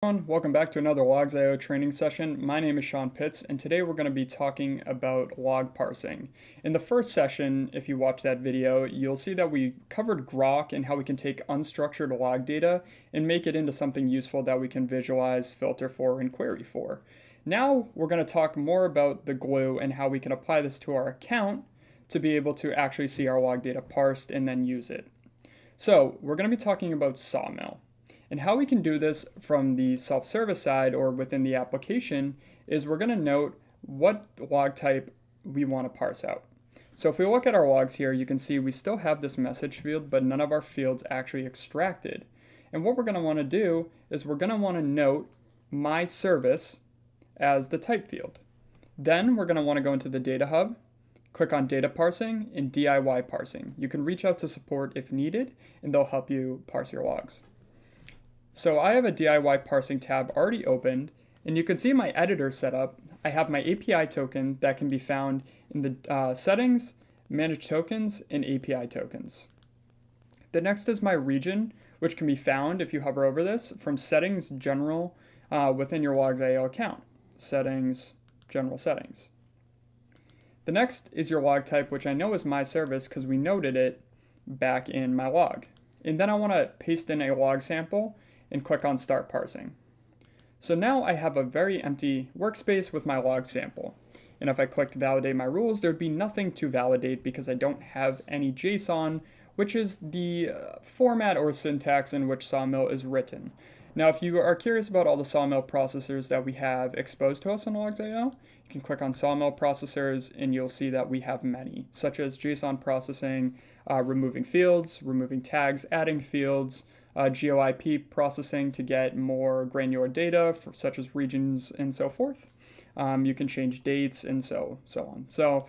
Everyone, welcome back to another Logs.io training session. My name is Sean Pitts, and today we're going to be talking about log parsing. In the first session, if you watch that video, you'll see that we covered grok and how we can take unstructured log data and make it into something useful that we can visualize, filter for, and query for. Now we're going to talk more about the glue and how we can apply this to our account to be able to actually see our log data parsed and then use it. So we're going to be talking about Sawmill. And how we can do this from the self-service side or within the application is we're going to note what log type we want to parse out. So if we look at our logs here, you can see we still have this message field, but none of our fields actually extracted. And what we're going to want to do is we're going to want to note my service as the type field. Then we're going to want to go into the data hub, click on data parsing and DIY parsing. You can reach out to support if needed, and they'll help you parse your logs. So I have a DIY parsing tab already opened, and you can see my editor set up. I have my API token that can be found in the settings, manage tokens, and API tokens. The next is my region, which can be found if you hover over this from settings general within your Logs.io account. Settings, general settings. The next is your log type, which I know is my service because we noted it back in my log. And then I want to paste in a log sample and click on Start Parsing. So now I have a very empty workspace with my log sample. And if I click Validate My Rules, there'd be nothing to validate because I don't have any JSON, which is the format or syntax in which Sawmill is written. Now, if you are curious about all the Sawmill processors that we have exposed to us on Logs.io, you can click on Sawmill processors and you'll see that we have many, such as JSON processing, removing fields, removing tags, adding fields, GeoIP processing to get more granular data, such as regions and so forth. You can change dates and so on. So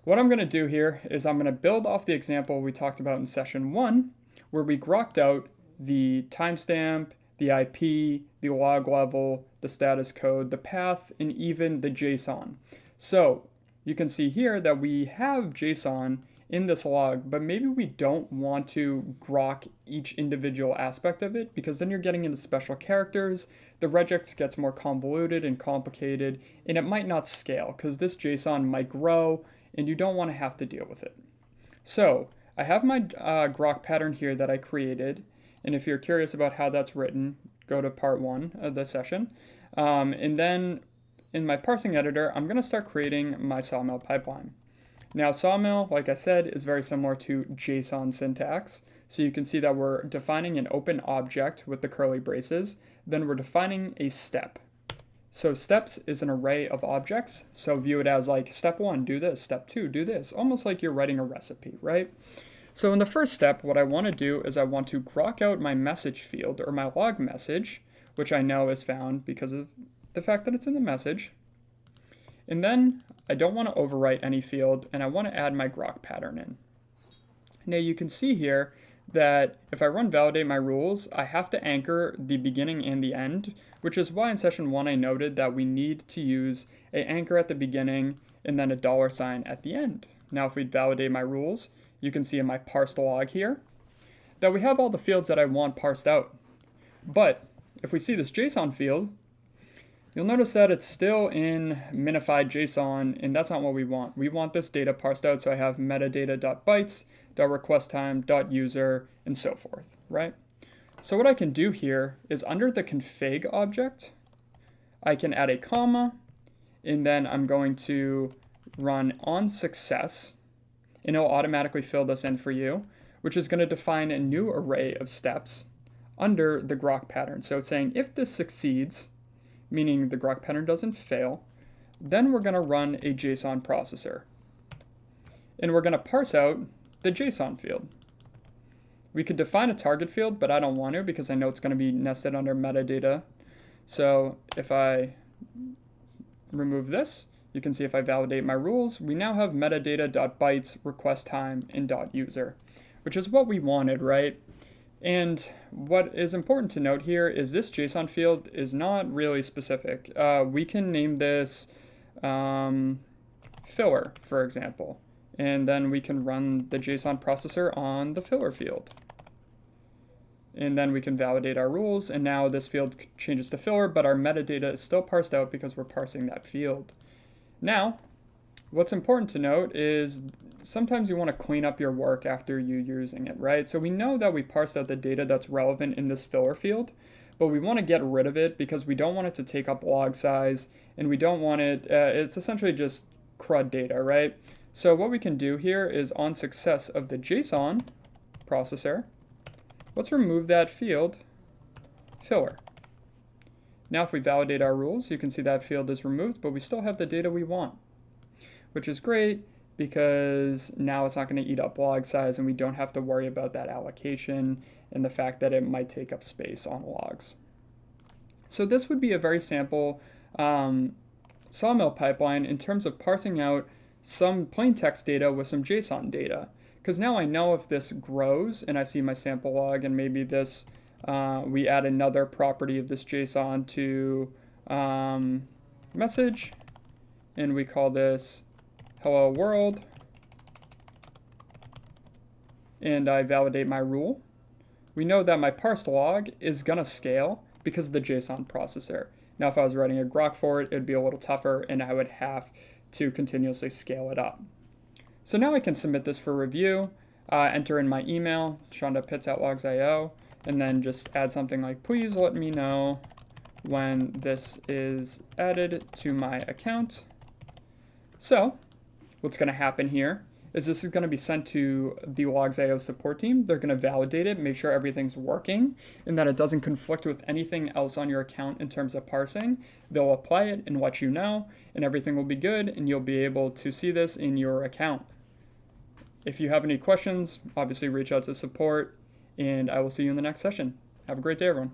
what I'm going to do here is I'm going to build off the example we talked about in session 1, where we grokked out the timestamp, the IP, the log level, the status code, the path, and even the JSON. So you can see here that we have JSON in this log, but maybe we don't want to grok each individual aspect of it because then you're getting into special characters, the regex gets more convoluted and complicated, and it might not scale because this JSON might grow and you don't want to have to deal with it. So I have my grok pattern here that I created, and if you're curious about how that's written, go to part 1 of the session. And then in my parsing editor, I'm going to start creating my Sawmill pipeline. Now, Sawmill, like I said, is very similar to JSON syntax. So you can see that we're defining an open object with the curly braces. Then we're defining a step. So steps is an array of objects. So view it as like step 1, do this, step 2, do this, almost like you're writing a recipe, right? So in the first step, what I want to do is I want to grok out my message field or my log message, which I know is found because of the fact that it's in the message. And then I don't want to overwrite any field, and I want to add my grok pattern in. Now you can see here that if I run validate my rules, I have to anchor the beginning and the end, which is why in session 1 I noted that we need to use an anchor at the beginning and then a $sign at the end. Now if we validate my rules, you can see in my parsed log here that we have all the fields that I want parsed out. But if we see this JSON field, you'll notice that it's still in minified JSON, and that's not what we want. We want this data parsed out, so I have metadata.bytes, .requesttime, .user, and so forth, right? So what I can do here is under the config object, I can add a comma, and then I'm going to run on success, and it'll automatically fill this in for you, which is going to define a new array of steps under the grok pattern. So it's saying if this succeeds, meaning the grok pattern doesn't fail, then we're going to run a JSON processor. And we're going to parse out the JSON field. We could define a target field, but I don't want to because I know it's going to be nested under metadata. So if I remove this, you can see if I validate my rules, we now have metadata.bytes, request time, and .user, which is what we wanted, right? And what is important to note here is this JSON field is not really specific. We can name this filler, for example, and then we can run the JSON processor on the filler field. and then we can validate our rules, and now this field changes to filler, but our metadata is still parsed out because we're parsing that field. Now, what's important to note is sometimes you want to clean up your work after you're using it, right? So we know that we parsed out the data that's relevant in this filler field, but we want to get rid of it because we don't want it to take up log size, and we don't want it, it's essentially just CRUD data, right? So what we can do here is on success of the JSON processor, let's remove that field, filler. Now if we validate our rules, you can see that field is removed, but we still have the data we want, which is great because now it's not going to eat up log size and we don't have to worry about that allocation and the fact that it might take up space on logs. So this would be a very sample Sawmill pipeline in terms of parsing out some plain text data with some JSON data. Because now I know if this grows and I see my sample log and maybe this, we add another property of this JSON to message, and we call this hello world, and I validate my rule. We know that my parsed log is going to scale because of the JSON processor. Now if I was writing a grok for it, it would be a little tougher and I would have to continuously scale it up. So now I can submit this for review, enter in my email, sean.pitts@logs.io, and then just add something like, please let me know when this is added to my account. So what's going to happen here is this is going to be sent to the logs.io support team. They're going to validate it, make sure everything's working, and that it doesn't conflict with anything else on your account in terms of parsing. They'll apply it and let you know, and everything will be good, and you'll be able to see this in your account. If you have any questions, obviously reach out to support, and I will see you in the next session. Have a great day, everyone.